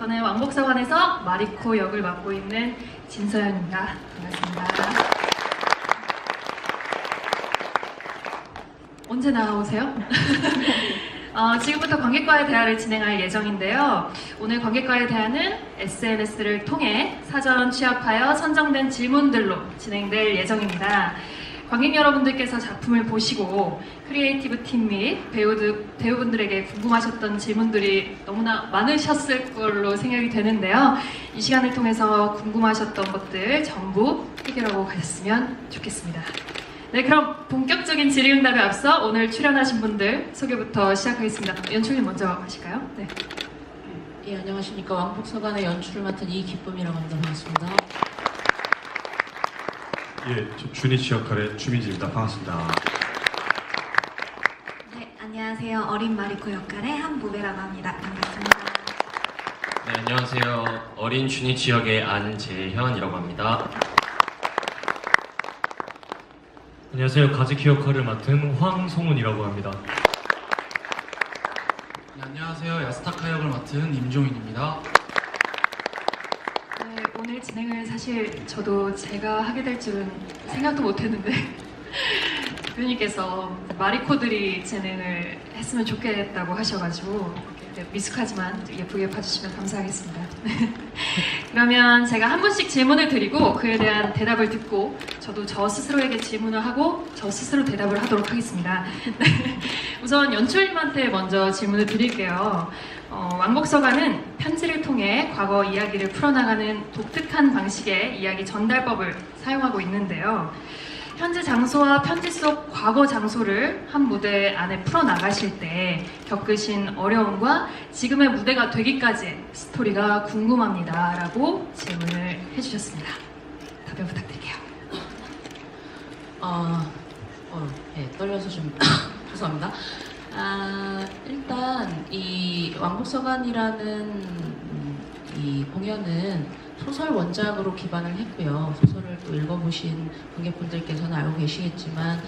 저는 왕복서관에서 마리코 역을 맡고 있는 진서연입니다. 반갑습니다. 언제 나오세요? 지금부터 관객과의 대화를 진행할 예정인데요. 오늘 관객과의 대화는 SNS를 통해 사전 취합하여 선정된 질문들로 진행될 예정입니다. 관객 여러분들께서 작품을 보시고 크리에이티브 팀 및 배우분들에게 궁금하셨던 질문들이 너무나 많으셨을 걸로 생각이 되는데요. 이 시간을 통해서 궁금하셨던 것들 전부 해결하고 가셨으면 좋겠습니다. 네, 그럼 본격적인 질의응답에 앞서 오늘 출연하신 분들 소개부터 시작하겠습니다. 연출님 먼저 하실까요? 네. 예, 안녕하십니까. 왕복서관의 연출을 맡은 이기쁨이라고 합니다. 반갑습니다. 예, 저 주니치 역할의 주민지입니다. 반갑습니다. 네, 안녕하세요. 어린 마리코 역할의 한무배라고 합니다. 반갑습니다. 네, 안녕하세요. 어린 주니치 역의 안재현이라고 합니다. 안녕하세요. 가즈키 역할을 맡은 황송훈이라고 합니다. 네, 안녕하세요. 야스타카 역을 맡은 임종인입니다. 네, 오늘 진행을 사실 저도 제가 하게 될 줄은 생각도 못했는데 대표님께서 마리코들이 진행을 했으면 좋겠다고 하셔가지고 미숙하지만 예쁘게 봐주시면 감사하겠습니다. 그러면 제가 한 분씩 질문을 드리고 그에 대한 대답을 듣고 저도 저 스스로에게 질문을 하고 저 스스로 대답을 하도록 하겠습니다. 우선 연출님한테 먼저 질문을 드릴게요. 왕복서관은 편지를 통해 과거 이야기를 풀어나가는 독특한 방식의 이야기 전달법을 사용하고 있는데요. 현재 장소와 편지 속 과거 장소를 한 무대 안에 풀어나가실 때 겪으신 어려움과 지금의 무대가 되기까지의 스토리가 궁금합니다. 라고 질문을 해주셨습니다. 답변 부탁드릴게요. 네, 떨려서 좀 죄송합니다. 일단 이 왕복서관이라는 이 공연은 소설 원작으로 기반을 했고요. 소설을 또 읽어보신 관객분들께서는 알고 계시겠지만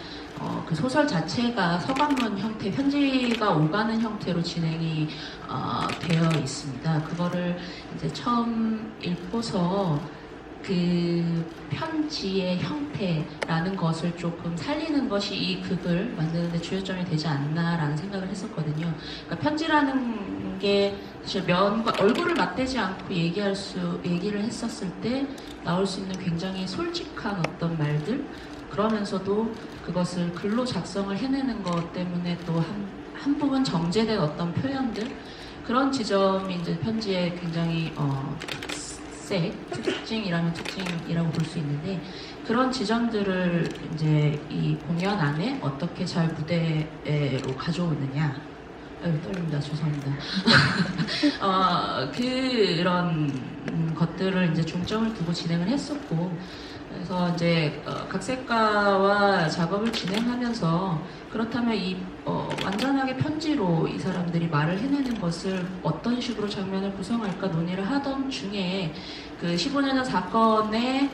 그 소설 자체가 서간문 형태, 편지가 오가는 형태로 진행이 되어 있습니다. 그거를 이제 처음 읽고서 그 편지의 형태라는 것을 조금 살리는 것이 이 극을 만드는데 주요점이 되지 않나라는 생각을 했었거든요. 그러니까 편지라는 게 사실 면과 얼굴을 맞대지 않고 얘기를 했었을 때 나올 수 있는 굉장히 솔직한 어떤 말들, 그러면서도 그것을 글로 작성을 해내는 것 때문에 또 한 부분 정제된 어떤 표현들, 그런 지점이 이제 편지의 굉장히 특징이라면 특징이라고 볼 수 있는데, 그런 지점들을 이제 이 공연 안에 어떻게 잘 무대로 가져오느냐. 떨립니다. 죄송합니다. 그런 것들을 이제 중점을 두고 진행을 했었고, 그래서 이제 각색가와 작업을 진행하면서 그렇다면 이 완전하게 편지로 이 사람들이 말을 해내는 것을 어떤 식으로 장면을 구성할까 논의를 하던 중에 그 15년 전 사건의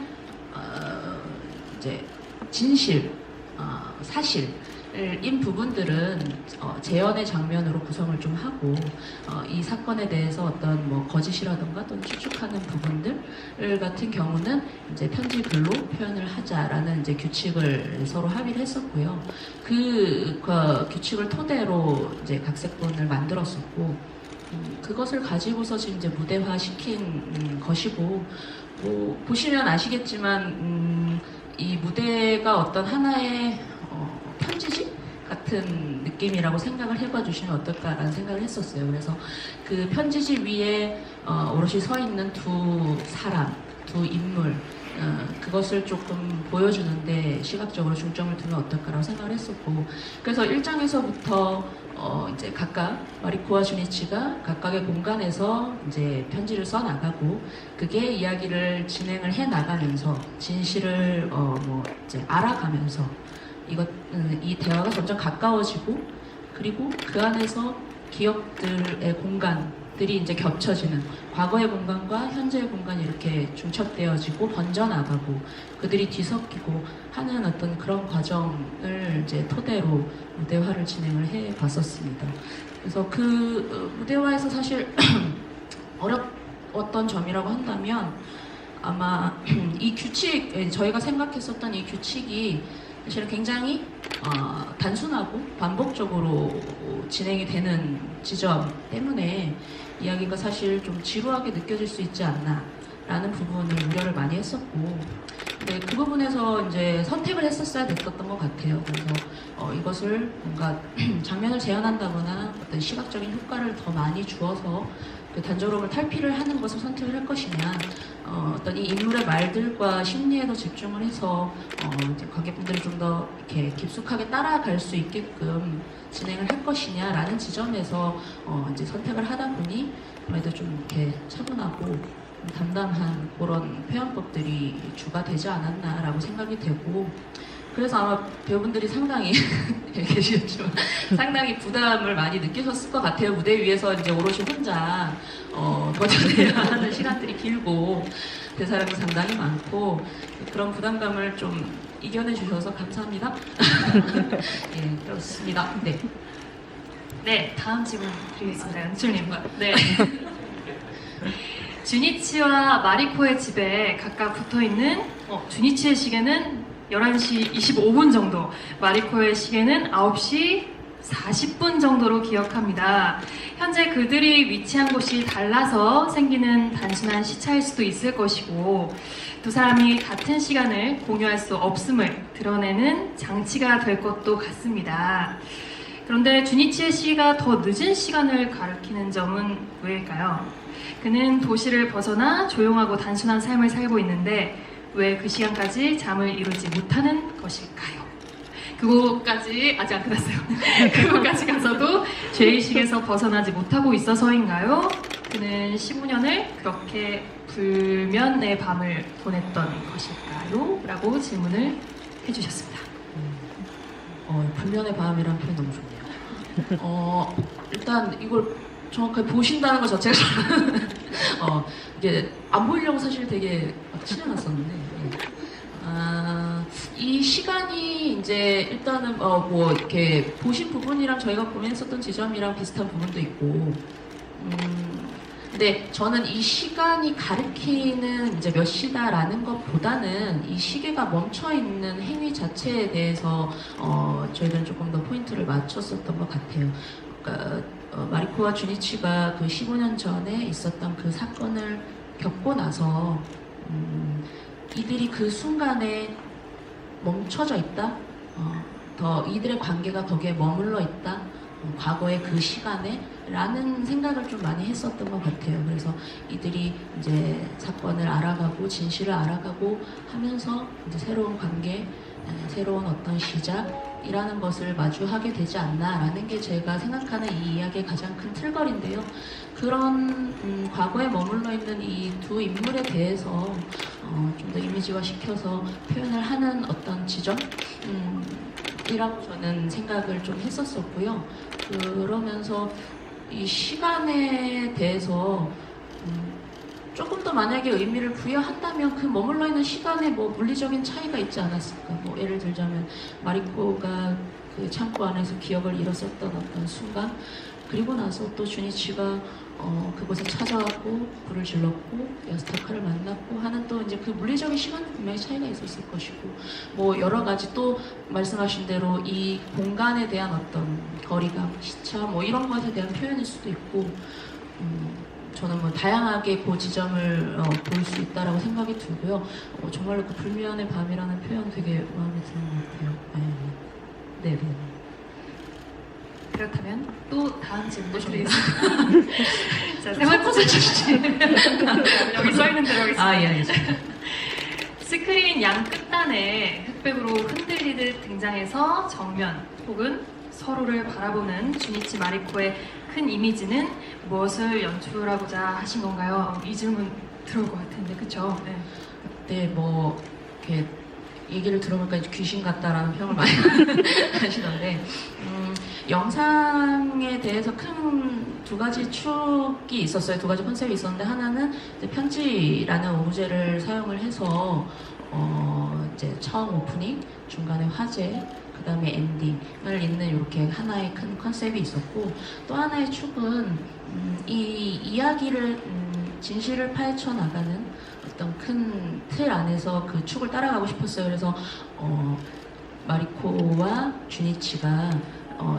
이제 진실, 사실인 부분들은 재연의 장면으로 구성을 좀 하고 이 사건에 대해서 어떤 뭐 거짓이라던가 또는 추측하는 부분들 같은 경우는 이제 편지 글로 표현을 하자라는 이제 규칙을 서로 합의를 했었고요. 그 규칙을 토대로 이제 각색본을 만들었었고, 그것을 가지고서 지금 이제 무대화 시킨 것이고, 뭐 보시면 아시겠지만 이 무대가 어떤 하나의 편지집 같은 느낌이라고 생각을 해봐 주시면 어떨까라는 생각을 했었어요. 그래서 그 편지집 위에 오롯이 서 있는 두 사람, 두 인물, 그것을 조금 보여주는데 시각적으로 중점을 두면 어떨까라고 생각을 했었고, 그래서 1장에서부터 이제 각각 마리코와 주니치가 각각의 공간에서 이제 편지를 써 나가고, 그게 이야기를 진행을 해 나가면서 진실을 뭐 이제 알아가면서 이 대화가 점점 가까워지고, 그리고 그 안에서 기억들의 공간들이 이제 겹쳐지는, 과거의 공간과 현재의 공간이 이렇게 중첩되어지고 번져나가고 그들이 뒤섞이고 하는 어떤 그런 과정을 이제 토대로 무대화를 진행을 해 봤었습니다. 그래서 그 무대화에서 사실 어떤 점이라고 한다면 아마 이 규칙, 저희가 생각했었던 이 규칙이 사실은 굉장히 단순하고 반복적으로 진행이 되는 지점 때문에 이야기가 사실 좀 지루하게 느껴질 수 있지 않나 라는 부분을 우려를 많이 했었고, 근데 그 부분에서 이제 선택을 했었어야 됐었던 것 같아요. 그래서 이것을 뭔가 장면을 재현한다거나 어떤 시각적인 효과를 더 많이 주어서 그 단조로움을 탈피를 하는 것을 선택을 할 것이냐, 어떤 이 인물의 말들과 심리에 더 집중을 해서 이제 관객분들이 좀 더 이렇게 깊숙하게 따라갈 수 있게끔 진행을 할 것이냐라는 지점에서 이제 선택을 하다 보니 아무래도 좀 이렇게 차분하고 담담한 그런 표현법들이 주가 되지 않았나라고 생각이 되고, 그래서 아마 배우분들이 상당히 계시겠지만 상당히 부담을 많이 느끼셨을 것 같아요. 무대 위에서 이제 오롯이 혼자 버텨내야 하는 시간들이 길고 대사량이 상당히 많고, 그런 부담감을 좀 이겨내 주셔서 감사합니다. 예, 그렇습니다. 네. 네, 다음 질문 드리겠습니다. 연출님. 네. 주니치와 마리코의 집에 각각 붙어있는 주니치의 시계는 11시 25분 정도, 마리코의 시계는 9시 40분 정도로 기억합니다. 현재 그들이 위치한 곳이 달라서 생기는 단순한 시차일 수도 있을 것이고, 두 사람이 같은 시간을 공유할 수 없음을 드러내는 장치가 될 것도 같습니다. 그런데 주니치의 시계가 더 늦은 시간을 가리키는 점은 왜일까요? 그는 도시를 벗어나 조용하고 단순한 삶을 살고 있는데 왜 그 시간까지 잠을 이루지 못하는 것일까요? 그곳까지 아직 안 끝났어요. 그곳까지 가서도 죄의식에서 벗어나지 못하고 있어서인가요? 그는 15년을 그렇게 불면의 밤을 보냈던 것일까요? 라고 질문을 해주셨습니다. 불면의 밤이라는 표현 너무 좋네요. 일단 이걸 정확하게 보신다는 것 자체가 이게 안 보이려고 사실 되게 막 칠해놨었는데, 이 시간이 이제 일단은 뭐 이렇게 보신 부분이랑 저희가 고민했었던 지점이랑 비슷한 부분도 있고, 근데 저는 이 시간이 가리키는 이제 몇 시다라는 것보다는 이 시계가 멈춰 있는 행위 자체에 대해서 저희들은 조금 더 포인트를 맞췄었던 것 같아요. 그러니까 마리코와 주니치가 그 15년 전에 있었던 그 사건을 겪고 나서 이들이 그 순간에 멈춰져 있다, 더 이들의 관계가 거기에 머물러 있다, 과거의 그 시간에 라는 생각을 좀 많이 했었던 것 같아요. 그래서 이들이 이제 사건을 알아가고 진실을 알아가고 하면서 이제 새로운 관계, 새로운 어떤 시작이라는 것을 마주하게 되지 않나라는 게 제가 생각하는 이 이야기의 가장 큰 틀거리인데요. 그런 과거에 머물러 있는 이 두 인물에 대해서 좀 더 이미지화 시켜서 표현을 하는 어떤 지점? 이라고 저는 생각을 좀 했었었고요. 그러면서 이 시간에 대해서 조금 더 만약에 의미를 부여한다면 그 머물러 있는 시간에 뭐 물리적인 차이가 있지 않았을까. 뭐 예를 들자면 마리코가 그 창고 안에서 기억을 잃었었던 어떤 순간, 그리고 나서 또 주니치가 그곳에 찾아왔고 불을 질렀고 야스타카를 만났고 하는 또 이제 그 물리적인 시간도 분명히 차이가 있었을 것이고, 뭐 여러 가지 또 말씀하신 대로 이 공간에 대한 어떤 거리감, 시차 뭐 이런 것에 대한 표현일 수도 있고, 저는 뭐 다양하게 그 지점을 볼 수 있다라고 생각이 들고요. 정말로 그 불면의 밤이라는 표현 되게 마음에 드는 것 같아요. 네. 네. 그렇다면 또 다음 질문 드리겠습니다. 자, 세 번째 질문. 여기 써있는 대로 하겠습니다. 예, 알겠습니다. 스크린 양 끝단에 흑백으로 흔들리듯 등장해서 정면 혹은 서로를 바라보는 주니치 마리코의 큰 이미지는 무엇을 연출하고자 하신 건가요? 이 질문 들어올 것 같은데, 그쵸? 네. 네, 뭐 이렇게 얘기를 들어보니까 이제 귀신 같다라는 평을 많이 하시던데, 영상에 대해서 큰 두 가지 축이 있었어요. 두 가지 컨셉이 있었는데, 하나는 이제 편지라는 오브제를 사용을 해서 이제 처음 오프닝, 중간에 화제, 그 다음에 엔딩을 잇는 이렇게 하나의 큰 컨셉이 있었고, 또 하나의 축은 이 이야기를 진실을 파헤쳐 나가는 어떤 큰 틀 안에서 그 축을 따라가고 싶었어요. 그래서 마리코와 주니치가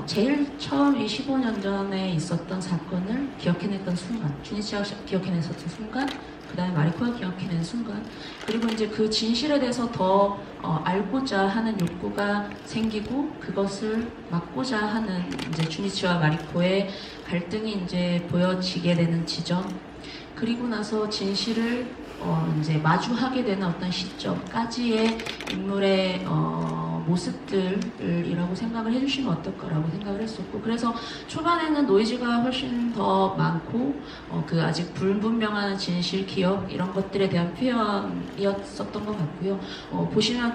제일 처음 이 15년 전에 있었던 사건을 기억해냈던 순간, 주니치가 기억해냈었던 순간, 그 다음에 마리코가 기억해낸 순간, 그리고 이제 그 진실에 대해서 더 알고자 하는 욕구가 생기고 그것을 막고자 하는 이제 주니치와 마리코의 갈등이 이제 보여지게 되는 지점, 그리고 나서 진실을 이제 마주하게 되는 어떤 시점까지의 인물의 모습들이라고 생각을 해주시면 어떨까라고 생각을 했었고, 그래서 초반에는 노이즈가 훨씬 더 많고 그 아직 불분명한 진실, 기억 이런 것들에 대한 표현이었었던 것 같고요. 보시면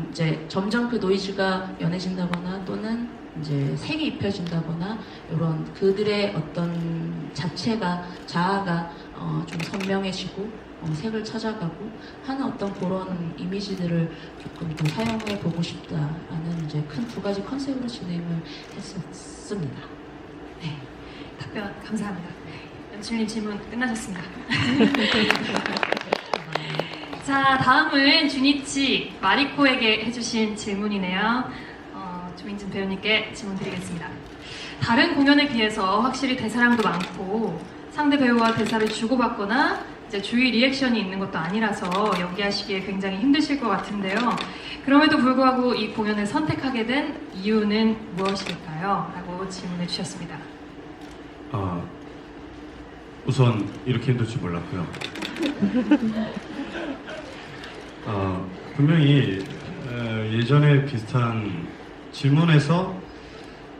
이제 점점 그 노이즈가 연해진다거나 또는 이제 색이 입혀진다거나 이런 그들의 어떤 자아가 좀 선명해지고 색을 찾아가고 하는 어떤 그런 이미지들을 조금 더 사용해 보고 싶다라는 이제 큰 두 가지 컨셉으로 진행을 했었습니다. 네, 답변 감사합니다. 연출님 질문 끝나셨습니다. 자, 다음은 주니치 마리코에게 해주신 질문이네요. 조민진 배우님께 질문 드리겠습니다. 다른 공연에 비해서 확실히 대사량도 많고 상대 배우와 대사를 주고받거나 이제 주의 리액션이 있는 것도 아니라서 연기하시기에 굉장히 힘드실 것 같은데요. 그럼에도 불구하고 이 공연을 선택하게 된 이유는 무엇일까요? 라고 질문해 주셨습니다. 우선 이렇게 힘들 줄 몰랐고요. 분명히 예전에 비슷한 질문에서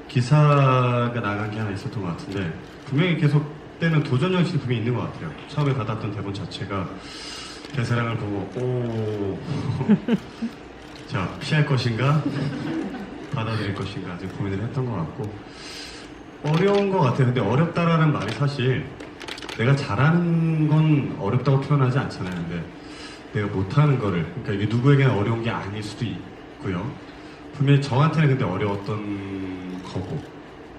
기사가 나간 게 하나 있었던 것 같은데, 분명히 계속 때는 도전 정신이 분명히 있는 것 같아요. 처음에 받았던 대본 자체가 대사량을 보고 자, 피할 것인가 받아들일 것인가 이제 고민을 했던 것 같고, 어려운 것 같아요. 근데 어렵다라는 말이 사실 내가 잘하는 건 어렵다고 표현하지 않잖아요. 근데 내가 못하는 거를, 그러니까 이게 누구에게는 어려운 게 아닐 수도 있고요. 분명히 저한테는 근데 어려웠던 거고,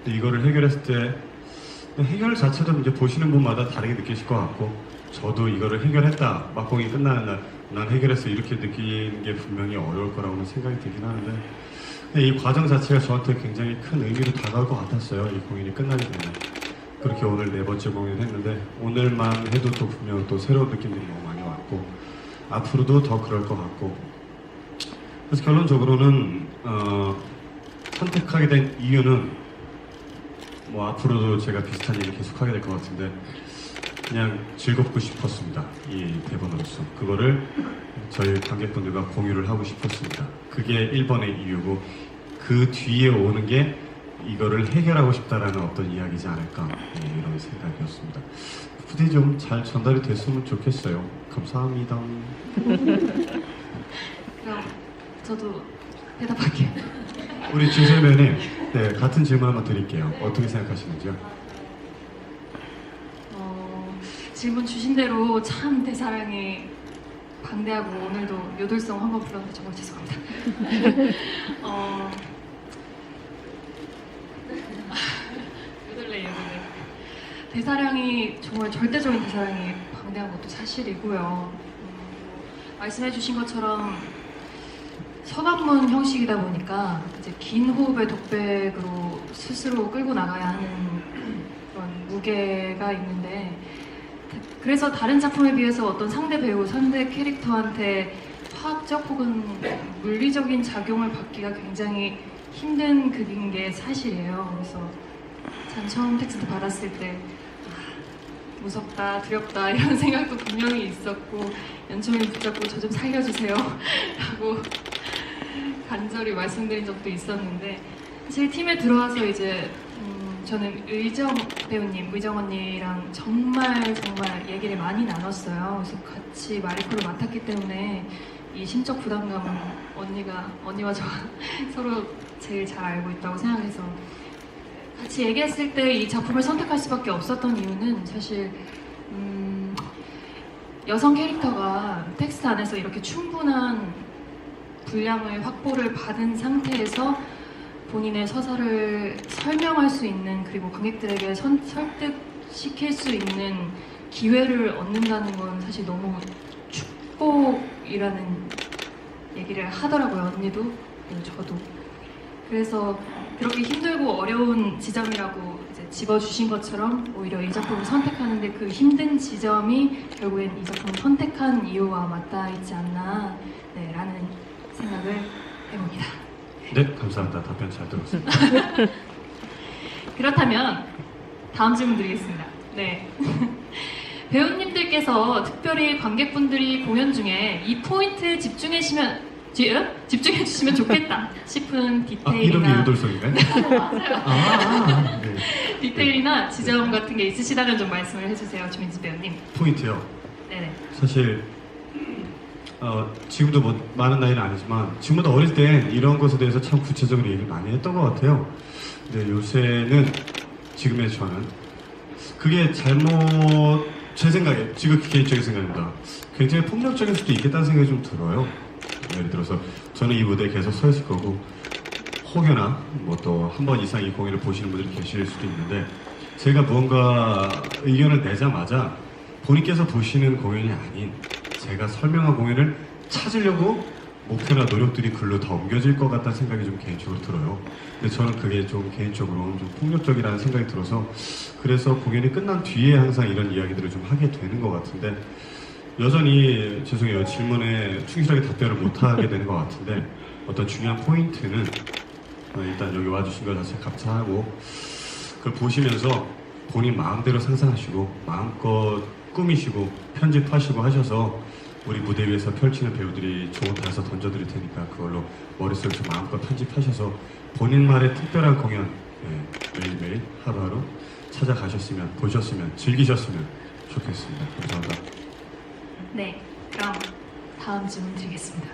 근데 이거를 해결했을 때 해결 자체도 이제 보시는 분마다 다르게 느끼실 것 같고, 저도 이거를 해결했다, 막공이 끝나는 날 난 해결했어 이렇게 느끼는 게 분명히 어려울 거라고는 생각이 들긴 하는데, 근데 이 과정 자체가 저한테 굉장히 큰 의미로 다가올 것 같았어요. 이 공연이 끝나게 되면. 그렇게 오늘 4번째 공연을 했는데, 오늘만 해도 또 분명 또 새로운 느낌들이 너무 많이 왔고, 앞으로도 더 그럴 것 같고, 그래서 결론적으로는 선택하게 된 이유는 뭐 앞으로도 제가 비슷한 일을 계속하게 될 것 같은데, 그냥 즐겁고 싶었습니다. 이 대본으로서 그거를 저희 관객분들과 공유를 하고 싶었습니다. 그게 1번의 이유고, 그 뒤에 오는 게 이거를 해결하고 싶다라는 어떤 이야기지 않을까, 이런 생각이었습니다. 부디 좀 잘 전달이 됐으면 좋겠어요. 감사합니다. 그럼 저도 대답할게요. 우리 주세면님, 네, 같은 질문 한번 드릴게요. 어떻게 생각하시는지요? 질문 주신 대로 참 대사량이 방대하고, 오늘도 요들송 한번 불렀는데 정말 죄송합니다. 요들레. 대사량이 정말 절대적인 대사량이 방대한 것도 사실이고요. 말씀해주신 것처럼 서강문 형식이다 보니까 이제 긴 호흡의 독백으로 스스로 끌고 나가야 하는 그런 무게가 있는데, 그래서 다른 작품에 비해서 어떤 상대 배우, 상대 캐릭터한테 화학적 혹은 물리적인 작용을 받기가 굉장히 힘든 극인 게 사실이에요. 그래서 전 처음 텍스트 받았을 때 무섭다, 두렵다 이런 생각도 분명히 있었고, 연출님 붙잡고 저 좀 살려주세요 라고 간절히 말씀드린 적도 있었는데, 제 팀에 들어와서 이제 저는 의정 배우님, 의정 언니랑 정말 얘기를 많이 나눴어요. 그래서 같이 마리코를 맡았기 때문에 이 심적 부담감은 언니와 저 서로 제일 잘 알고 있다고 생각해서 같이 얘기했을 때 이 작품을 선택할 수밖에 없었던 이유는 사실 여성 캐릭터가 텍스트 안에서 이렇게 충분한 분량을 확보를 받은 상태에서 본인의 서사를 설명할 수 있는, 그리고 관객들에게 설득시킬 수 있는 기회를 얻는다는 건 사실 너무 축복이라는 얘기를 하더라고요. 언니도 그리고 저도. 그래서 그렇게 힘들고 어려운 지점이라고 이제 집어주신 것처럼 오히려 이 작품을 선택하는데 그 힘든 지점이 결국엔 이 작품을 선택한 이유와 맞닿아 있지 않나 라는 생각을 해봅니다. 네, 감사합니다. 답변 잘 들었습니다. 그렇다면 다음 질문 드리겠습니다. 네. 배우님들께서 특별히 관객분들이 공연 중에 이 포인트 집중해 주시면 좋겠다 싶은 아, 이런 게 디테일이나 유돌성인가요? 네. 디테일이나 지점 같은 게 있으시다면 좀 말씀을 해주세요, 주민지 배우님. 포인트요. 네네. 사실 지금도 뭐 많은 나이는 아니지만 지금보다 어릴 땐 이런 것에 대해서 참 구체적으로 얘기를 많이 했던 것 같아요. 근데 요새는 지금의 저는 그게 제 생각에 지극히 개인적인 생각입니다. 굉장히 폭력적일 수도 있겠다는 생각이 좀 들어요. 예를 들어서 저는 이 무대에 계속 서 있을 거고 혹여나 뭐 또 한 번 이상 이 공연을 보시는 분들이 계실 수도 있는데 제가 무언가 의견을 내자마자 본인께서 보시는 공연이 아닌 제가 설명한 공연을 찾으려고 목표나 노력들이 글로 더 옮겨질 것 같다는 생각이 좀 개인적으로 들어요. 근데 저는 그게 좀 개인적으로 좀 폭력적이라는 생각이 들어서 그래서 공연이 끝난 뒤에 항상 이런 이야기들을 좀 하게 되는 것 같은데 여전히 죄송해요. 질문에 충실하게 답변을 못하게 되는 것 같은데 어떤 중요한 포인트는 일단 여기 와주신 것 자체 감사하고 그걸 보시면서 본인 마음대로 상상하시고 마음껏 꾸미시고 편집하시고 하셔서 우리 무대 위에서 펼치는 배우들이 좋은 단서 던져드릴 테니까 그걸로 머릿속에 좀 마음껏 편집하셔서 본인만의 특별한 공연 매일매일 하루하루 찾아가셨으면 보셨으면 즐기셨으면 좋겠습니다. 감사합니다. 네. 그럼 다음 질문 드리겠습니다.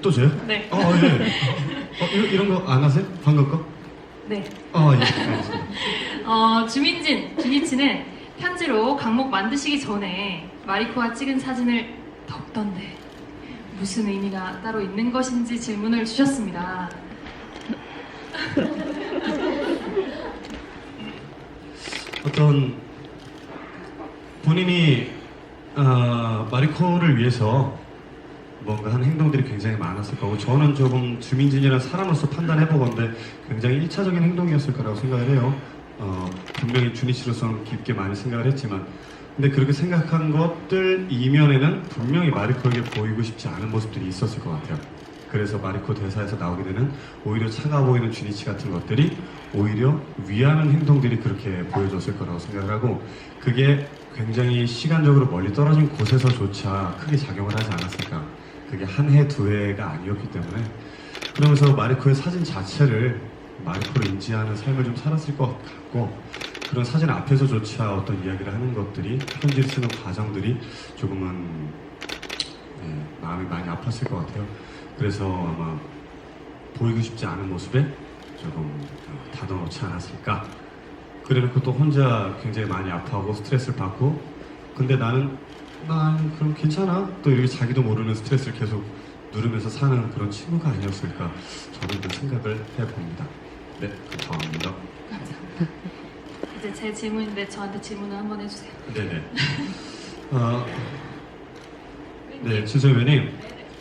또 저요? 네. 예. 이런 거 안 하세요? 방금 거? 네. 예. 알겠습니다. 주니치는 편지로 강목 만드시기 전에 마리코와 찍은 사진을 덮던데 무슨 의미가 따로 있는 것인지 질문을 주셨습니다. 어떤 본인이 마리코를 위해서 뭔가 하는 행동들이 굉장히 많았을 거고 저는 조금 주민진이라는 사람으로서 판단해보건데 굉장히 1차적인 행동이었을 거라고 생각을 해요. 분명히 주니치로서는 깊게 많이 생각을 했지만 근데 그렇게 생각한 것들 이면에는 분명히 마리코에게 보이고 싶지 않은 모습들이 있었을 것 같아요. 그래서 마리코 대사에서 나오게 되는 오히려 차가워 보이는 주니치 같은 것들이 오히려 위하는 행동들이 그렇게 보여줬을 거라고 생각을 하고 그게 굉장히 시간적으로 멀리 떨어진 곳에서조차 크게 작용을 하지 않았을까. 그게 한 해, 두 해가 아니었기 때문에 그러면서 마리코의 사진 자체를 마리코를 인지하는 삶을 좀 살았을 것 같고 그런 사진 앞에서조차 어떤 이야기를 하는 것들이 편지를 쓰는 과정들이 조금은 마음이 많이 아팠을 것 같아요. 그래서 아마 보이고 싶지 않은 모습에 조금 다뤄놓지 않았을까. 그래놓고 또 혼자 굉장히 많이 아파하고 스트레스를 받고 근데 난 그럼 괜찮아 또 이렇게 자기도 모르는 스트레스를 계속 누르면서 사는 그런 친구가 아니었을까 저는 그 생각을 해봅니다. 네, 감사합니다. 감사합니다. 이제 제 질문인데 저한테 질문을 한번 해주세요. 네네. 네, 진솔배님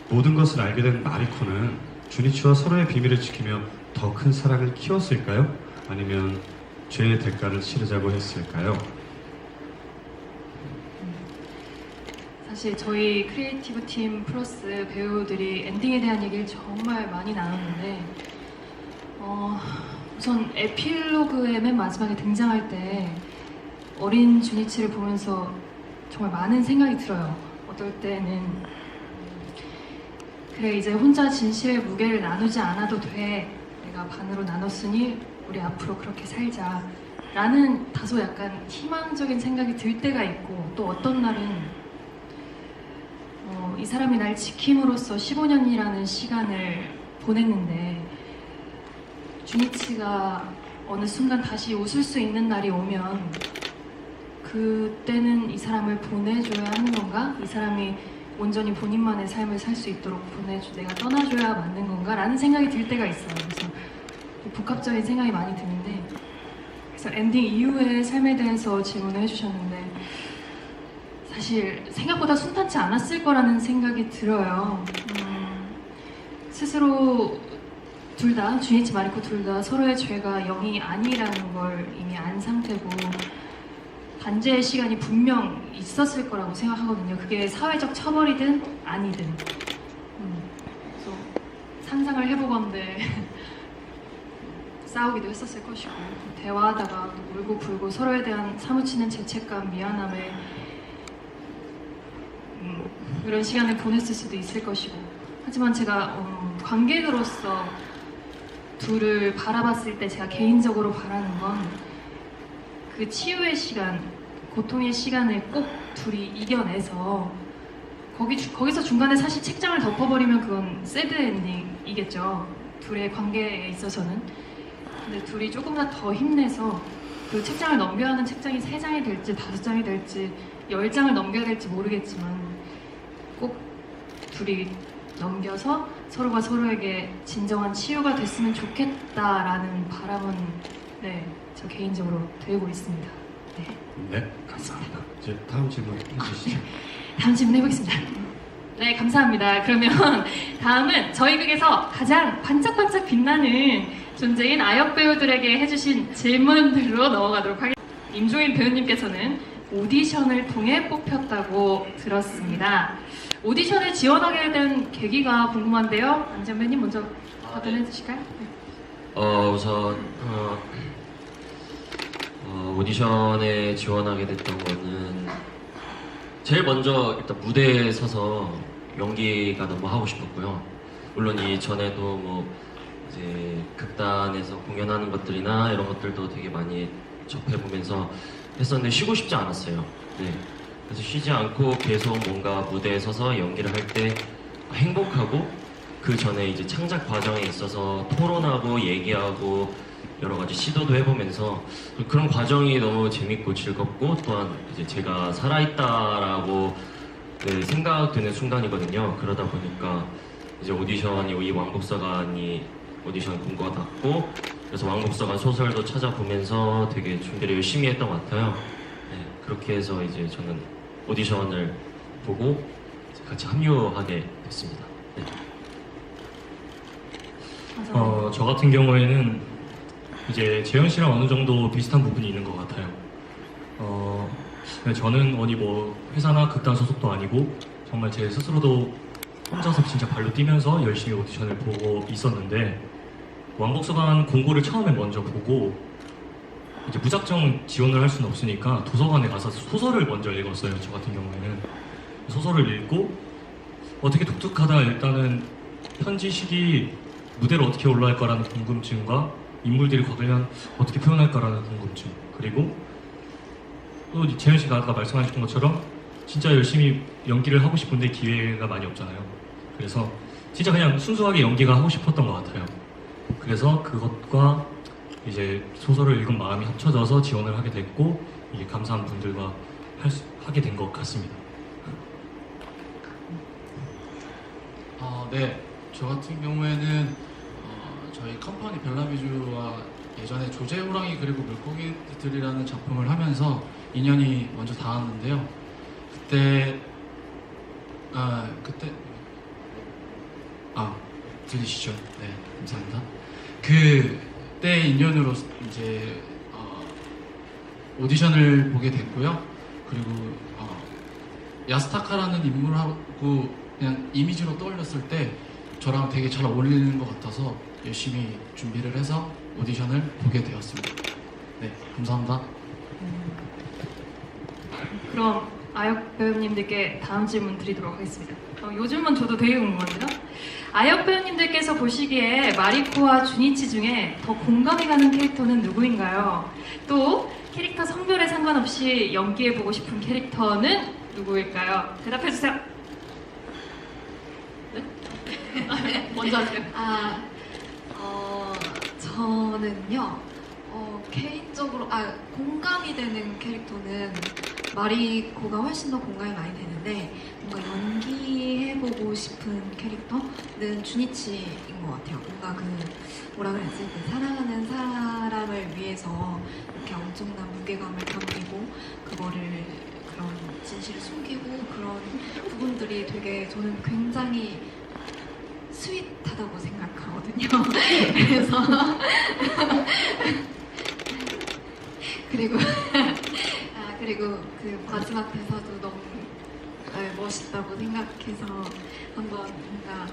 모든 것을 알게 된 마리코는 주니치와 서로의 비밀을 지키며 더 큰 사랑을 키웠을까요? 아니면 죄의 대가를 치르자고 했을까요? 사실 저희 크리에이티브 팀 플러스 배우들이 엔딩에 대한 얘기를 정말 많이 나눴는데 우선 에필로그의 맨 마지막에 등장할 때 어린 주니치를 보면서 정말 많은 생각이 들어요. 어떨 때는 그래 이제 혼자 진실의 무게를 나누지 않아도 돼. 내가 반으로 나눴으니 우리 앞으로 그렇게 살자. 라는 다소 약간 희망적인 생각이 들 때가 있고 또 어떤 날은 이 사람이 날 지킴으로써 15년이라는 시간을 보냈는데 주니치가 어느 순간 다시 웃을 수 있는 날이 오면 그때는 이 사람을 보내줘야 하는 건가? 이 사람이 온전히 본인만의 삶을 살 수 있도록 내가 떠나줘야 맞는 건가? 라는 생각이 들 때가 있어요. 그래서 복합적인 생각이 많이 드는데 그래서 엔딩 이후의 삶에 대해서 질문을 해주셨는데 사실 생각보다 순탄치 않았을 거라는 생각이 들어요. 스스로 둘 다, 주니치 마리코 둘 다 서로의 죄가 0이 아니라는 걸 이미 안 상태고 단죄의 시간이 분명 있었을 거라고 생각하거든요. 그게 사회적 처벌이든 아니든. 그래서 상상을 해보건대 싸우기도 했었을 것이고 대화하다가 또 울고 불고 서로에 대한 사무치는 죄책감, 미안함을 그런 시간을 보냈을 수도 있을 것이고 하지만 제가 관객으로서 둘을 바라봤을 때 제가 개인적으로 바라는 건 그 치유의 시간, 고통의 시간을 꼭 둘이 이겨내서 거기서 중간에 사실 책장을 덮어버리면 그건 새드 엔딩이겠죠. 둘의 관계에 있어서는. 근데 둘이 조금만 더 힘내서 그 책장을 넘겨야 하는 책장이 3장이 될지 5장이 될지 10장을 넘겨야 될지 모르겠지만 꼭 둘이 넘겨서 서로가 서로에게 진정한 치유가 됐으면 좋겠다라는 바람은 저 개인적으로 들고 있습니다. 네. 네, 감사합니다. 이제 다음 질문 해주시죠. 다음 질문 해보겠습니다. 네, 감사합니다. 그러면 다음은 저희 극에서 가장 반짝반짝 빛나는 존재인 아역 배우들에게 해주신 질문들로 넘어가도록 하겠습니다. 임종인 배우님께서는 오디션을 통해 뽑혔다고 들었습니다. 오디션을 지원하게 된 계기가 궁금한데요. 안지현 배우님 먼저 답변해 주실까요? 네. 우선 오디션에 지원하게 됐던 거는 제일 먼저 일단 무대에 서서 연기가 너무 하고 싶었고요. 물론 이전에도 뭐 이제 극단에서 공연하는 것들이나 이런 것들도 되게 많이 접해보면서 했었는데 쉬고 싶지 않았어요. 네. 그래서 쉬지 않고 계속 뭔가 무대에 서서 연기를 할 때 행복하고 그 전에 이제 창작 과정에 있어서 토론하고 얘기하고 여러 가지 시도도 해보면서 그런 과정이 너무 재밌고 즐겁고 또한 이제 제가 살아있다라고 생각되는 순간이거든요. 그러다 보니까 이제 오디션이 이 왕복서관이 오디션 공고가 났고 그래서 왕복서관 소설도 찾아보면서 되게 준비를 열심히 했던 것 같아요. 네, 그렇게 해서 이제 저는 오디션을 보고 같이 합류하게 됐습니다. 네. 저 같은 경우에는 이제 재현 씨랑 어느 정도 비슷한 부분이 있는 것 같아요. 저는 어디 뭐 회사나 극단 소속도 아니고 정말 제 스스로도 혼자서 진짜 발로 뛰면서 열심히 오디션을 보고 있었는데 왕복서관 공고를 처음에 먼저 보고 이제 무작정 지원을 할 수는 없으니까 도서관에 가서 소설을 먼저 읽었어요. 저 같은 경우에는 소설을 읽고 어떻게 독특하다. 일단은 편지식이 무대로 어떻게 올라갈까라는 궁금증과 인물들이 거들면 어떻게 표현할까라는 궁금증, 그리고 또 재현 씨가 아까 말씀하셨던 것처럼 진짜 열심히 연기를 하고 싶은데 기회가 많이 없잖아요. 그래서 진짜 그냥 순수하게 연기가 하고 싶었던 것 같아요. 그래서 그것과 이제 소설을 읽은 마음이 합쳐져서 지원을 하게 됐고 이게 감사한 분들과 하게 된 것 같습니다. 네, 저 같은 경우에는 저희 컴퍼니 벨라비주와 예전에 조제 호랑이 그리고 물고기들이라는 작품을 하면서 인연이 먼저 닿았는데요. 그때 들리시죠? 네, 감사합니다. 그때 인연으로 이제 오디션을 보게 됐고요. 그리고 야스타카라는 인물하고 그냥 이미지로 떠올렸을 때 저랑 되게 잘 어울리는 것 같아서 열심히 준비를 해서 오디션을 보게 되었습니다. 네, 감사합니다. 그럼 아역 배우님들께 다음 질문 드리도록 하겠습니다. 요즘은 저도 되게 궁금한데요. 아역 배우님들께서 보시기에 마리코와 주니치 중에 더 공감이 가는 캐릭터는 누구인가요? 또 캐릭터 성별에 상관없이 연기해보고 싶은 캐릭터는 누구일까요? 대답해주세요. 네? 먼저 하세요. 저는요, 개인적으로, 공감이 되는 캐릭터는 마리코가 훨씬 더 공감이 많이 되는데, 뭔가 연기해보고 싶은 캐릭터는 주니치인 것 같아요. 뭔가 뭐라 그래야지, 사랑하는 사람을 위해서 이렇게 엄청난 무게감을 견디고, 그거를 그런 진실을 숨기고 그런 부분들이 되게 저는 굉장히 스윗하다고 생각하거든요. 그래서 그리고 그리고 그 마지막 대사도 너무 멋있다고 생각해서 한번 뭔가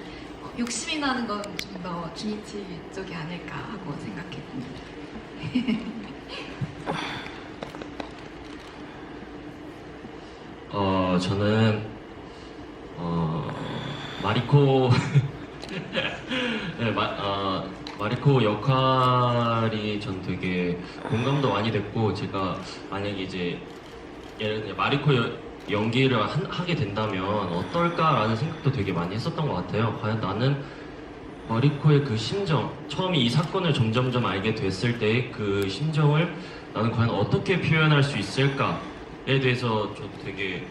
욕심이 나는 건 좀 더 주니치 쪽이 아닐까 하고 생각했습니다. 저는 마리코 네, 마리코 역할이 전 되게 공감도 많이 됐고, 제가 만약에 이제 예를 들어 마리코 연기를 하게 된다면 어떨까라는 생각도 되게 많이 했었던 것 같아요. 과연 나는 마리코의 그 심정, 처음에 이 사건을 점점점 알게 됐을 때 그 심정을 나는 과연 어떻게 표현할 수 있을까에 대해서 저도 되게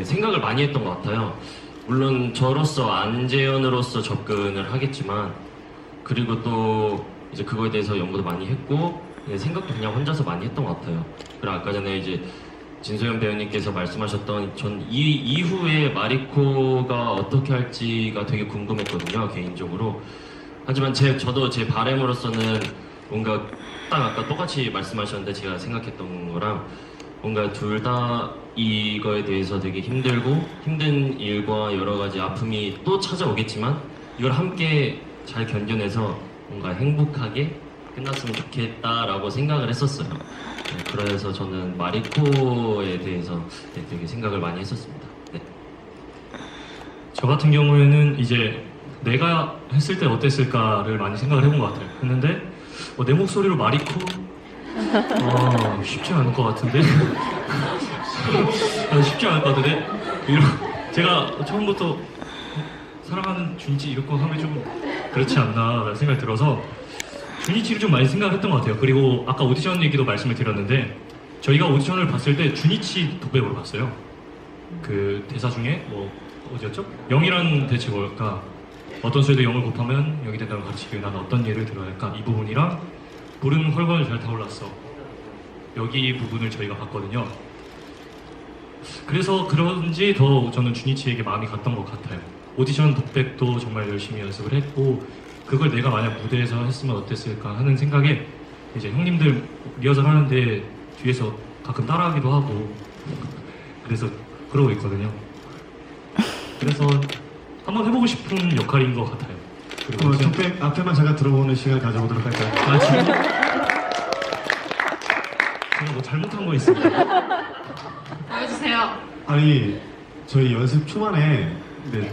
생각을 많이 했던 것 같아요. 물론 저로서 안재현으로서 접근을 하겠지만, 그리고 또 이제 그거에 대해서 연구도 많이 했고 생각도 그냥 혼자서 많이 했던 것 같아요. 그리고 아까 전에 이제 진소연 배우님께서 말씀하셨던 전 이 이후에 마리코가 어떻게 할지가 되게 궁금했거든요, 개인적으로. 하지만 저도 제 바람으로서는 뭔가 딱 아까 똑같이 말씀하셨는데 제가 생각했던 거랑 뭔가 둘 다 이거에 대해서 되게 힘들고 힘든 일과 여러 가지 아픔이 또 찾아오겠지만 이걸 함께 잘 견뎌내서 뭔가 행복하게 끝났으면 좋겠다라고 생각을 했었어요. 네, 그래서 저는 마리코에 대해서 되게 생각을 많이 했었습니다. 네. 저 같은 경우에는 이제 내가 했을 때 어땠을까를 많이 생각을 해본 것 같아요. 했는데 내 목소리로 마리코? 쉽지 않을 것 같은데? 쉽지 않을 것 같은데? 제가 처음부터 사랑하는 준이치 이렇게 하면 좀 그렇지 않나 생각이 들어서 준이치를 좀 많이 생각했던 것 같아요. 그리고 아까 오디션 얘기도 말씀을 드렸는데 저희가 오디션을 봤을 때 준이치 독백으로 봤어요. 그 대사 중에 어디였죠? 0이란 대체 뭘까? 어떤 수에도 0을 곱하면 0이 된다는 가르치기에 나는 어떤 예를 들어야 할까? 이 부분이랑 불은 헐거울 잘 타올랐어. 여기 부분을 저희가 봤거든요. 그래서 그런지 더 저는 준이치에게 마음이 갔던 것 같아요. 오디션 독백도 정말 열심히 연습을 했고 그걸 내가 만약 무대에서 했으면 어땠을까 하는 생각에 이제 형님들 리허설 하는데 뒤에서 가끔 따라하기도 하고 그래서 그러고 있거든요. 그래서 한번 해보고 싶은 역할인 것 같아요. 그리고 독백 앞에만 잠깐 들어보는 시간 가져보도록 할까요? 지금 제가 뭐 잘못한 거 있습니다. 보여주세요. 아니 저희 연습 초반에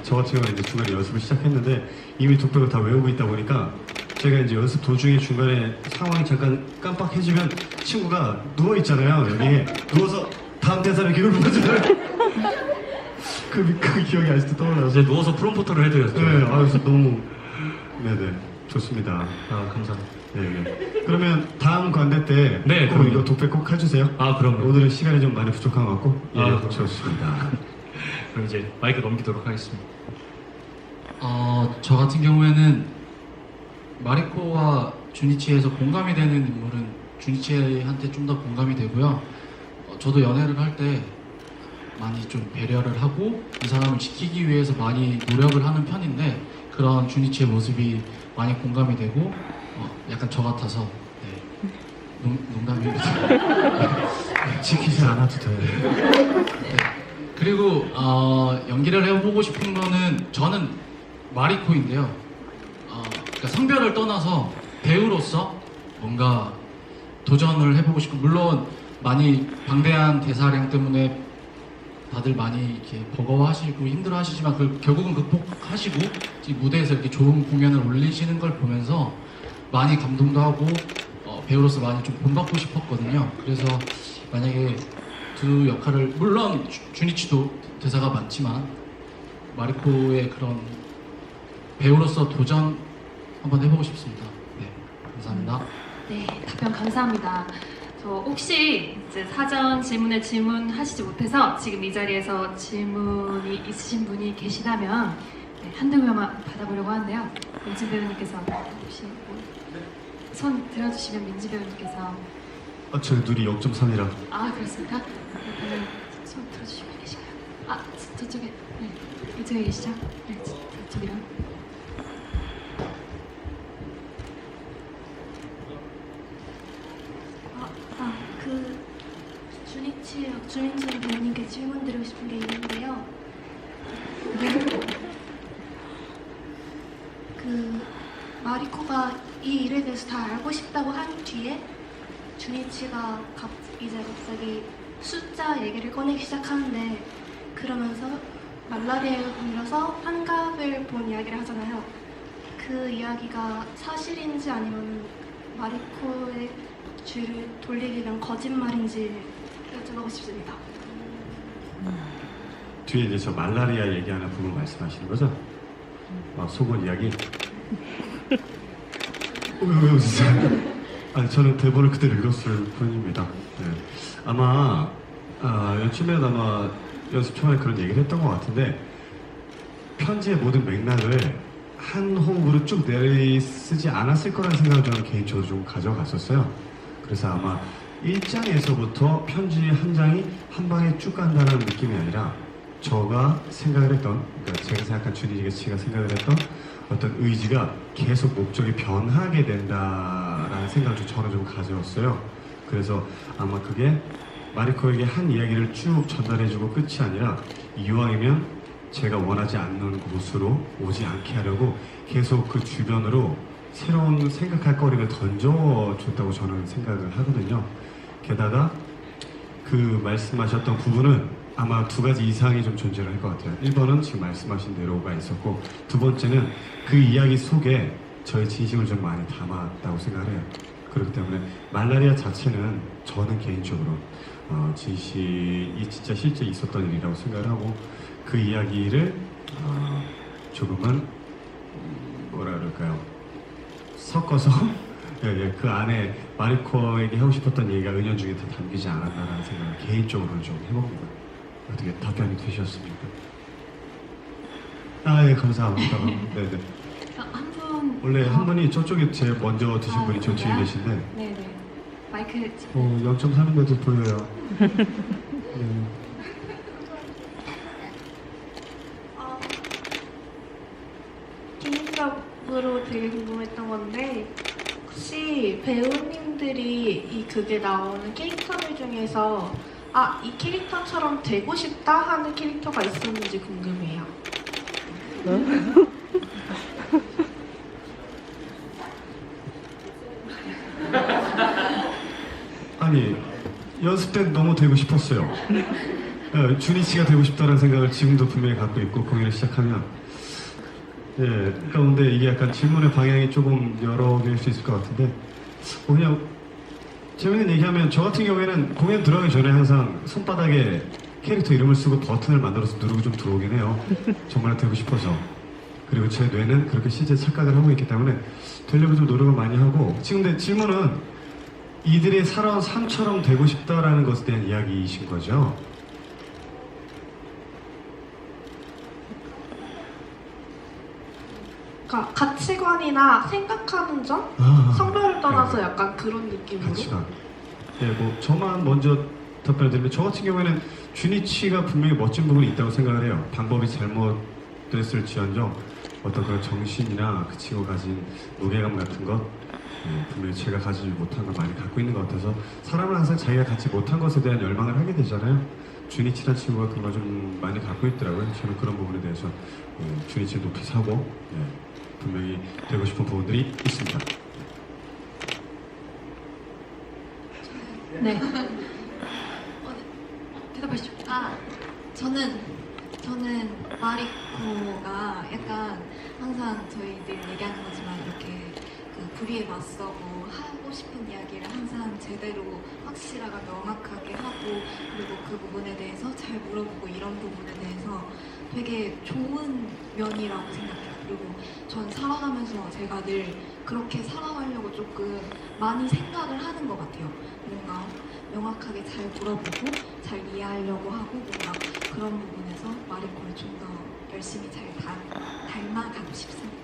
저 같은 경우는 이제 중간에 연습을 시작했는데 이미 독백을 다 외우고 있다 보니까 제가 이제 연습 도중에 중간에 상황이 잠깐 깜빡해지면 친구가 누워 있잖아요. 여기에 누워서 다음 대사를 기록을 보잖아요. 그 기억이 아직도 떠올라서 이제 누워서 프롬포터를 해드렸죠. 네, 그래서 너무 네네 좋습니다. 감사합니다. 네. 그러면 다음 관대 때 네, 꼭 그럼요. 이거 독백 꼭 해주세요. 그럼요. 오늘은 시간이 좀 많이 부족한 것 같고 그럼요. 좋습니다. 그럼 이제 마이크 넘기도록 하겠습니다. 저 같은 경우에는 마리코와 주니치에서 공감이 되는 인물은 주니치한테 좀 더 공감이 되고요. 저도 연애를 할 때 많이 좀 배려를 하고 이 사람을 지키기 위해서 많이 노력을 하는 편인데 그런 주니치의 모습이 많이 공감이 되고 약간 저 같아서 농담입니다. 지키지 않아도 돼. 그리고 연기를 해보고 싶은 거는 저는 마리코인데요. 그러니까 성별을 떠나서 배우로서 뭔가 도전을 해보고 싶고 물론 많이 방대한 대사량 때문에 다들 많이 이렇게 버거워하시고 힘들어하시지만 결국은 극복하시고 무대에서 이렇게 좋은 공연을 올리시는 걸 보면서 많이 감동도 하고 배우로서 많이 좀 본받고 싶었거든요. 그래서 만약에 두 역할을 물론 주니치도 대사가 많지만 마리코의 그런 배우로서 도전 한번 해보고 싶습니다. 네, 감사합니다. 네, 답변 감사합니다. 저 혹시 이제 사전 질문에 질문하시지 못해서 지금 이 자리에서 질문이 있으신 분이 계시다면 한두 명만 받아보려고 하는데요. 민지 배우님께서 혹시 손 들어주시면 민지 배우님께서 저 눈이 0.3이라. 그렇습니까? 그러면 손 들어주시면 되실까요? 아, 저쪽에, 네, 이쪽에 계시죠? 네, 저쪽이랑. 그 주니치 배우님께 질문 드리고 싶은 게 있는데요. 그 마리코가 이 일에 대해서 다 알고 싶다고 한 뒤에 주니치가 이제 갑자기 숫자 얘기를 꺼내기 시작하는데 그러면서 말라리아에 걸려서 환각을 본 이야기를 하잖아요. 그 이야기가 사실인지 아니면 마리코의 주위를 돌리기 위한 거짓말인지 여쭤보고 싶습니다. 뒤에 이제 저 말라리아 얘기하는 부분 말씀하시는 거죠? 속옷 이야기? 왜 진짜? 아니 저는 대본을 그대로 읽었을 뿐입니다. 네. 아마 요즘에 아마 연습 초반에 그런 얘기를 했던 것 같은데 편지의 모든 맥락을 한 호흡으로 쭉 내쓰지 않았을 거라는 생각을 저는 개인적으로 좀 가져갔었어요. 그래서 아마 1장에서부터 편지 한 장이 한 방에 쭉 간다는 느낌이 아니라 저가 생각을 했던, 그러니까 제가 생각한 주니치가 생각을 했던 어떤 의지가 계속 목적이 변하게 된다라는 생각을 저는 좀 가져왔어요. 그래서 아마 그게 마리코에게 한 이야기를 쭉 전달해주고 끝이 아니라 이왕이면 제가 원하지 않는 곳으로 오지 않게 하려고 계속 그 주변으로 새로운 생각할 거리를 던져줬다고 저는 생각을 하거든요. 게다가 그 말씀하셨던 부분은 아마 두 가지 이상이 좀 존재를 할 것 같아요. 1번은 지금 말씀하신 대로가 있었고 두 번째는 그 이야기 속에 저의 진심을 좀 많이 담았다고 생각을 해요. 그렇기 때문에 말라리아 자체는 저는 개인적으로 진실이 진짜 실제 있었던 일이라고 생각을 하고 그 이야기를 조금은 뭐라 그럴까요? 섞어서 그 안에 마리코에게 하고 싶었던 얘기가 은연중에 다 담기지 않았나라는 생각을 개인적으로는 좀 해봅니다. 어떻게 답변이 되셨습니까? 예, 감사합니다. 네네. 한 분. 원래 한 분이 저쪽에 제일 먼저 드신 분이 저 뒤에 계신데 네네. 마이크. 0.3인데도 보여요. 네. 개인적으로 되게 궁금했던 건데 혹시 배우님들이 이 극에 나오는 캐릭터들 중에서 이 캐릭터처럼 되고 싶다 하는 캐릭터가 있었는지 궁금해요. 아니 연습 때 너무 되고 싶었어요. 주니치가 되고 싶다는 생각을 지금도 분명히 갖고 있고 공연을 시작하면 그러니까 근데 이게 약간 질문의 방향이 조금 여러 개일 수 있을 것 같은데 그냥 재밌는 얘기하면 저 같은 경우에는 공연 들어가기 전에 항상 손바닥에 캐릭터 이름을 쓰고 버튼을 만들어서 누르고 좀 들어오긴 해요. 정말 되고 싶어서. 그리고 제 뇌는 그렇게 실제 착각을 하고 있기 때문에 되려고 좀 노력을 많이 하고 지금 근데 질문은 이들이 살아온 삶처럼 되고 싶다라는 것에 대한 이야기이신 거죠. 그러니까 가치관이나 생각하는 점, 성별을 떠나서 약간 그런 느낌으로. 가치관. 뭐 저만 먼저 답변을 드리면 저 같은 경우에는 주니치가 분명히 멋진 부분이 있다고 생각을 해요. 방법이 잘못됐을지언정 어떤 그런 정신이나 그 친구가 가진 무게감 같은 것 분명히 제가 가지지 못한 걸 많이 갖고 있는 것 같아서 사람은 항상 자기가 갖지 못한 것에 대한 열망을 하게 되잖아요. 주니치란 친구가 그런 걸 좀 많이 갖고 있더라고요. 저는 그런 부분에 대해서 주니치를 높이 사고 분명히 되고 싶은 부분들이 있습니다. 네. 대답하시죠. 저는 마리코가 약간 항상 저희들 얘기하는 거지만 이렇게 그 불의에 맞서고 하고 싶은 이야기를 항상 제대로 확실하고 명확하게 하고 그리고 그 부분에 대해서 잘 물어보고 이런 부분에 대해서 되게 좋은 면이라고 생각해요. 그리고 전 살아가면서 제가 늘 그렇게 살아가려고 조금 많이 생각을 하는 것 같아요. 뭔가 명확하게 잘 물어보고 잘 이해하려고 하고 뭔가 그런 부분에서 마리코를 좀 더 열심히 잘 닮아가고 싶습니다.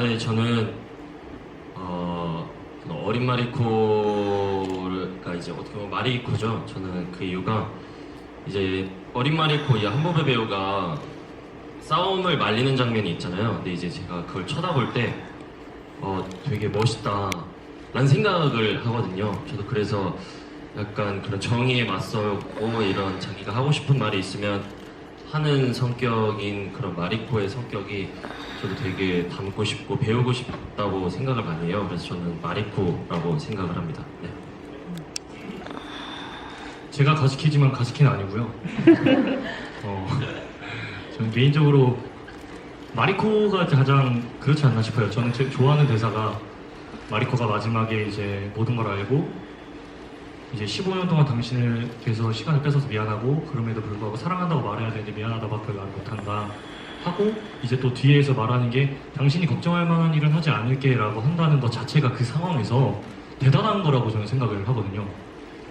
네, 저는 어린 마리코가 이제 어떻게 보면 마리코죠. 저는 그 이유가 이제 어린 마리코 이 한보배 배우가 싸움을 말리는 장면이 있잖아요. 근데 이제 제가 그걸 쳐다볼 때 되게 멋있다라는 생각을 하거든요. 저도 그래서 약간 그런 정의에 맞서고 이런 자기가 하고 싶은 말이 있으면 하는 성격인 그런 마리코의 성격이 저도 되게 닮고 싶고 배우고 싶다고 생각을 많이 해요. 그래서 저는 마리코라고 생각을 합니다. 네. 제가 가즈키지만 가즈키는 아니고요. 저는 개인적으로 마리코가 가장 그렇지 않나 싶어요. 저는 제일 좋아하는 대사가 마리코가 마지막에 이제 모든 걸 알고 이제 15년 동안 당신을 위해서 시간을 뺏어서 미안하고 그럼에도 불구하고 사랑한다고 말해야 되는데 미안하다밖에 말 못한다 하고 이제 또 뒤에서 말하는 게 당신이 걱정할 만한 일은 하지 않을게 라고 한다는 것 자체가 그 상황에서 대단한 거라고 저는 생각을 하거든요.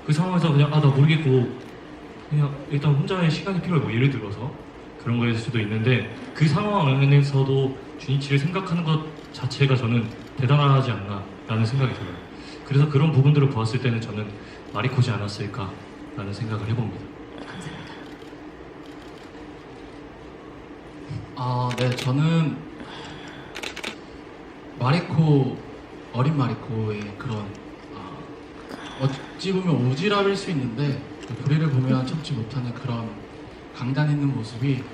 그 상황에서 그냥 나 모르겠고 그냥 일단 혼자의 시간이 필요해 뭐 예를 들어서 그런 거일 수도 있는데 그 상황 안에서도 주니치를 생각하는 것 자체가 저는 대단하지 않나 라는 생각이 들어요. 그래서 그런 부분들을 보았을 때는 저는 마리코지 않았을까 라는 생각을 해봅니다. 감사합니다. 네, 저는 어린 마리코의 그런 어찌 보면 오지랖일 수 있는데 그 불의를 보면 참지 못하는 그런 강단 있는 모습이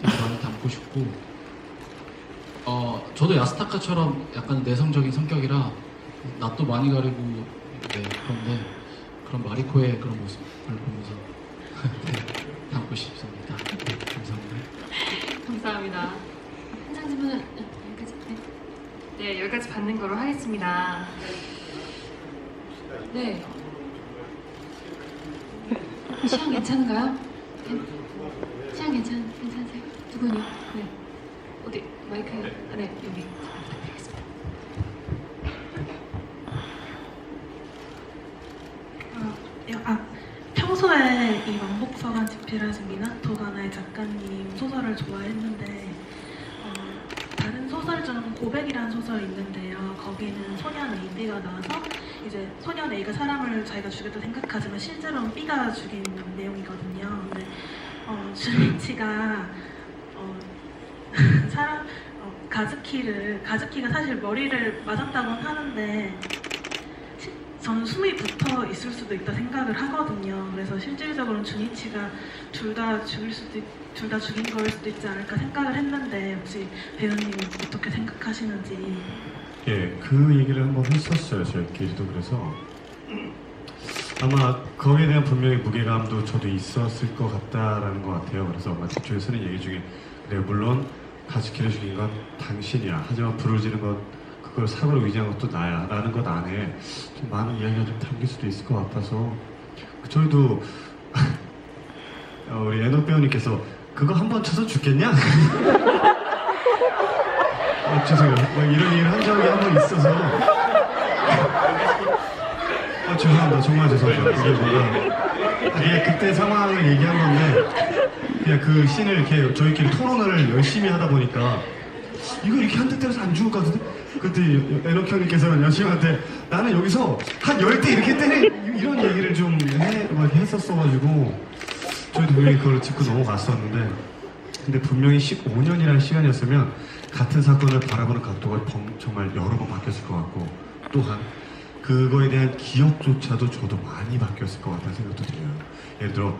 되게 많이 담고 싶고 저도 야스타카처럼 약간 내성적인 성격이라 낯도 많이 가리고 그런데 그런 마리코의 그런 모습을 보면서 네, 담고 싶습니다. 네, 감사합니다. 감사합니다. 현장 질문은 여기까지. 네, 여기까지 받는 거로 하겠습니다. 네. 시간 괜찮은가요? 시간 괜찮으세요? 누구니? 네. 어디 마이크? 네, 여기 부탁드리겠습니다. 평소에 이 왕복서관 집필하 중이나 도가나의 작가님 소설을 좋아했는데 다른 소설 중 고백이라는 소설이 있는데요. 거기는 소년 A가 나와서 이제 소년 A가 사람을 자기가 죽였다 생각하지만 실제로는 B가 죽인 내용이거든요. 근데 주니치가 가즈키가 사실 머리를 맞았다고는 하는데 저는 숨이 붙어 있을 수도 있다 생각을 하거든요. 그래서 실질적으로는 주니치가 둘 다 죽인 거일 수도 있지 않을까 생각을 했는데 혹시 배우님 어떻게 생각하시는지. 예, 그 얘기를 한번 했었어요. 저희끼리도. 그래서 아마 거기에 대한 분명히 무게감도 저도 있었을 것 같다라는 것 같아요. 그래서 저희 쓰는 얘기 중에 그래 물론 가즈키를 죽인 건 당신이야. 하지만 불을 지른 건 그걸 사고로 위장한 것도 나야 라는 것 안에 좀 많은 이야기가 좀 담길 수도 있을 것 같아서 저희도 우리 애녹 배우님께서 그거 한번 쳐서 죽겠냐? 죄송해요. 이런 얘기를 한 적이 한 번 있어서 죄송합니다. 정말 죄송해요. 이게 뭔가 이게 그때 상황을 얘기한 건데 그냥 그 씬을 이렇게 저희끼리 토론을 열심히 하다 보니까 이거 이렇게 한 대 때려서 안 죽을 것 같은데? 그때 애녹 형님께서는 여심한테 나는 여기서 한 10대 이렇게 때려 이런 얘기를 좀 했었어가지고 저희도 분명히 그걸 짚고 넘어갔었는데 근데 분명히 15년이라는 시간이었으면 같은 사건을 바라보는 각도가 정말 여러 번 바뀌었을 것 같고 또한 그거에 대한 기억조차도 저도 많이 바뀌었을 것 같다는 생각도 들어요. 예를 들어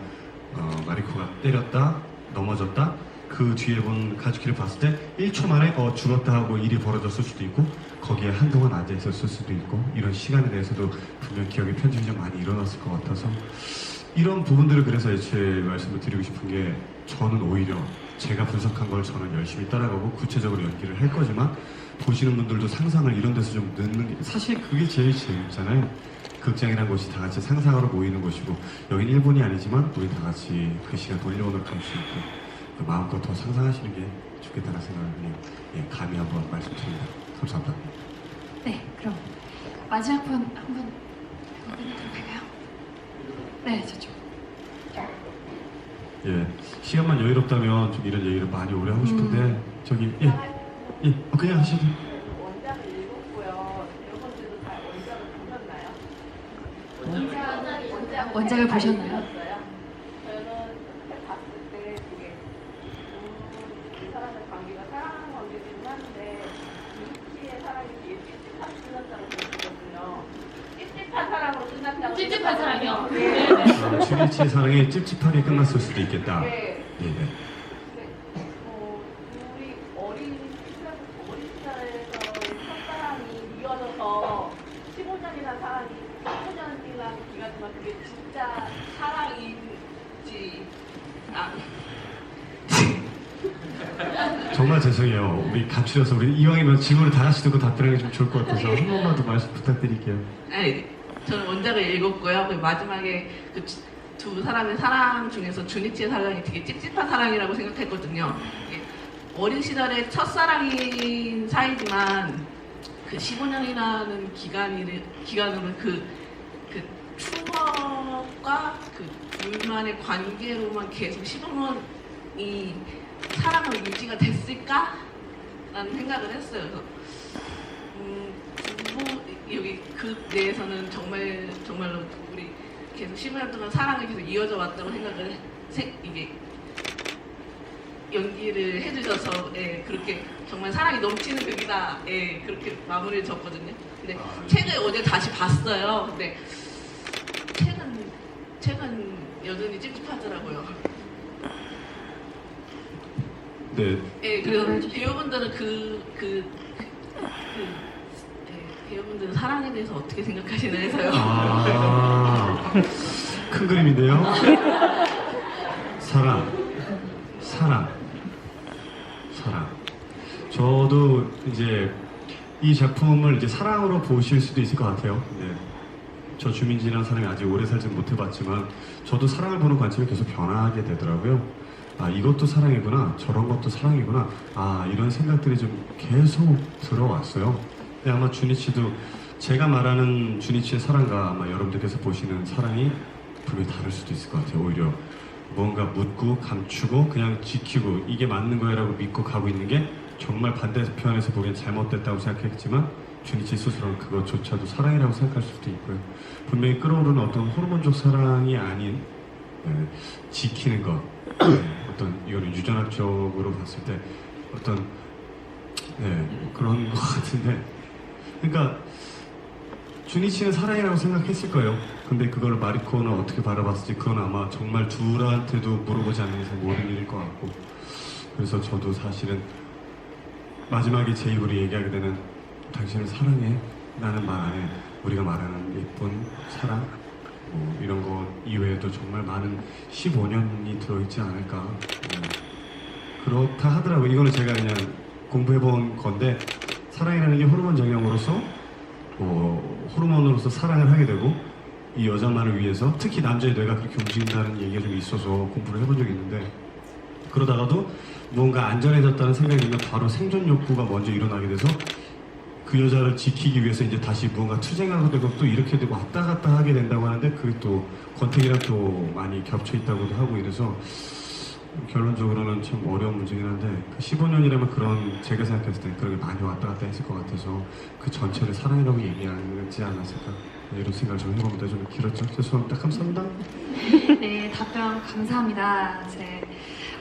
마리코가 때렸다 넘어졌다 그 뒤에 본 가즈키를 봤을 때 1초 만에 죽었다 하고 일이 벌어졌을 수도 있고 거기에 한동안 앉아 있었을 수도 있고 이런 시간에 대해서도 분명 기억의 편집이 좀 많이 일어났을 것 같아서 이런 부분들을 그래서 제 말씀을 드리고 싶은 게 저는 오히려 제가 분석한 걸 저는 열심히 따라가고 구체적으로 연기를 할 거지만 보시는 분들도 상상을 이런 데서 좀 넣는 게 사실 그게 제일 재밌잖아요. 극장이라는 곳이 다 같이 상상하러 모이는 곳이고 여긴 일본이 아니지만 우리 다 같이 그 시간 돌려오는 갈 수 있고 마음껏 더 상상하시는 게 좋겠다는 생각을 그냥 감히 한번 말씀드립니다. 감사합니다. 네, 그럼 마지막 분 한번 끝내도록 할까요? 네, 저쪽. 예, 시간만 여유롭다면 좀 이런 얘기를 많이 오래 하고 싶은데 저기 그냥 하시죠. 원작을 읽었고요. 여러분들도 다 원작을 원작을 보셨나요? 저는 봤을 때 되게 이 사람의 관계가 사랑하는 관계이긴 한데 이치의 사랑이 되게 찝찝하게 끝났다고 생각했거든요. 찝찝한 사랑으로 끝났다고. 찝찝한 사랑이요? 네. 주니치의 사랑이 찝찝하게 끝났을 수도 있겠다. 네. 네네. 우리 어린 시절에서 첫사랑이 이어져서 15년이나 사랑이 15년이라는 기간이지만 그게 진짜 사랑인지 정말 죄송해요. 우리 감추려서 우리 이왕이면 질문을 다 같이 듣고 답변하는 게 좀 좋을 것 같아서 한 번만 더 말씀 부탁드릴게요. 네, 저는 원작을 읽었고요. 그 마지막에 그 두 사람의 사랑 중에서 주니치의 사랑이 되게 찝찝한 사랑이라고 생각했거든요. 이게 어린 시절의 첫사랑인 사이지만 그 15년이라는 기간으로 그 추억과 그 둘만의 관계로만 계속 15년이 사랑으로 유지가 됐을까라는 생각을 했어요. 그래서 여기 그 내에서는 정말로 우리 계속 15년 동안 사랑이 계속 이어져 왔다고 생각을 이게 연기를 해주셔서 예, 그렇게 정말 사랑이 넘치는 극이다 예, 그렇게 마무리를 졌거든요. 근데 책을 어제 다시 봤어요. 근데 책은 여전히 찝찝하더라고요. 네. 예, 그래서 배우분들은 배우분들은 사랑에 대해서 어떻게 생각하시나 해서요. 큰 그림인데요. 사랑. 저도 이제 이 작품을 이제 사랑으로 보실 수도 있을 것 같아요. 네. 저 주민지라는 사람이 아직 오래 살지 못해봤지만 저도 사랑을 보는 관점이 계속 변하게 되더라고요. 아, 이것도 사랑이구나, 저런 것도 사랑이구나, 아, 이런 생각들이 좀 계속 들어왔어요. 근데 아마 주니치도 제가 말하는 주니치의 사랑과 아마 여러분들께서 보시는 사랑이 분명히 다를 수도 있을 것 같아요. 오히려 뭔가 묻고 감추고 그냥 지키고 이게 맞는 거야라고 믿고 가고 있는 게 정말 반대편에서 보기엔 잘못됐다고 생각했지만 주니치 스스로는 그것조차도 사랑이라고 생각할 수도 있고요. 분명히 끌어오르는 어떤 호르몬적 사랑이 아닌 지키는 것, 어떤 이거는 유전학적으로 봤을 때 어떤 그런 것 같은데, 그러니까 주니치는 사랑이라고 생각했을 거예요. 근데 그걸 마리코는 어떻게 바라봤을지 그건 아마 정말 둘한테도 물어보지 않는 이상 모르는 일일 것 같고, 그래서 저도 사실은 마지막에 제 입으로 얘기하게 되는 당신을 사랑해 라는 말 안에 우리가 말하는 예쁜 사랑 뭐 이런 거 이외에도 정말 많은 15년이 들어있지 않을까. 그렇다 하더라고요. 이거는 제가 그냥 공부해본 건데, 사랑이라는 게 호르몬 정형으로서 호르몬으로서 사랑을 하게 되고 이 여자만을 위해서 특히 남자의 뇌가 그렇게 움직인다는 얘기가 좀 있어서 공부를 해본 적이 있는데, 그러다가도 뭔가 안전해졌다는 생각이 들면 바로 생존 욕구가 먼저 일어나게 돼서 그 여자를 지키기 위해서 이제 다시 무언가 투쟁하게 되고 또 이렇게 되고 왔다 갔다 하게 된다고 하는데, 그게 또 권태기랑 또 많이 겹쳐 있다고도 하고 이래서 결론적으로는 참 어려운 문제긴 한데, 그 15년이라면 그런 제가 생각했을 때 그렇게 많이 왔다 갔다 했을 것 같아서 그 전체를 사랑이라고 얘기하지 않았을까, 이런 생각을 좀 해봅니다. 좀 길었죠? 죄송합니다. 감사합니다. 네, 답변 감사합니다.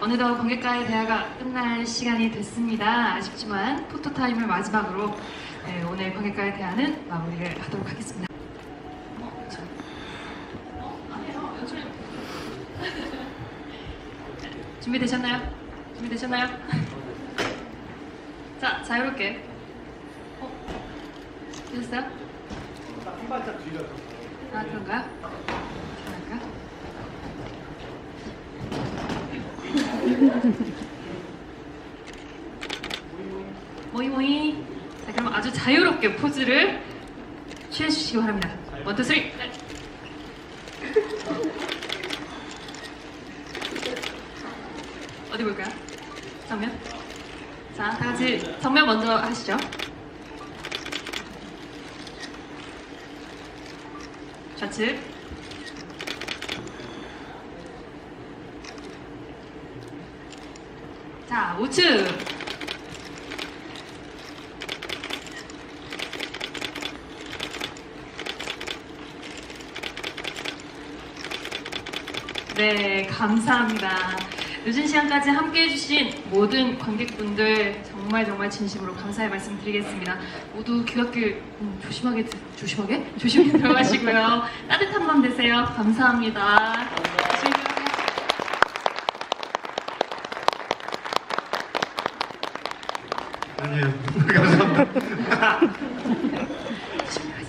어느덧 관객과의 대화가 끝날 시간이 됐습니다. 아쉽지만 포토타임을 마지막으로 오늘 관객과의 대화는 마무리를 하도록 하겠습니다. 준비되셨나요? 자, 자유롭게. 되셨어요? 한 발짝 뒤로. 아, 그런가요? 그럴까? 모이모이. 자, 그럼 아주 자유롭게 포즈를 취해주시기 바랍니다. 1, 2, 3. 어디 볼까요? 정면? 자, 다 같이 정면 먼저 하시죠. 좌측. 자, 우측. 네, 감사합니다. 늦은 시간까지 함께 해주신 모든 관객분들 정말 진심으로 감사의 말씀 드리겠습니다. 모두 귀갓길 조심히 들어가시고요. 따뜻한 밤 되세요. 감사합니다. 조심히 들어가세요. 아니에요. 감사합니다. 조심히 가세요.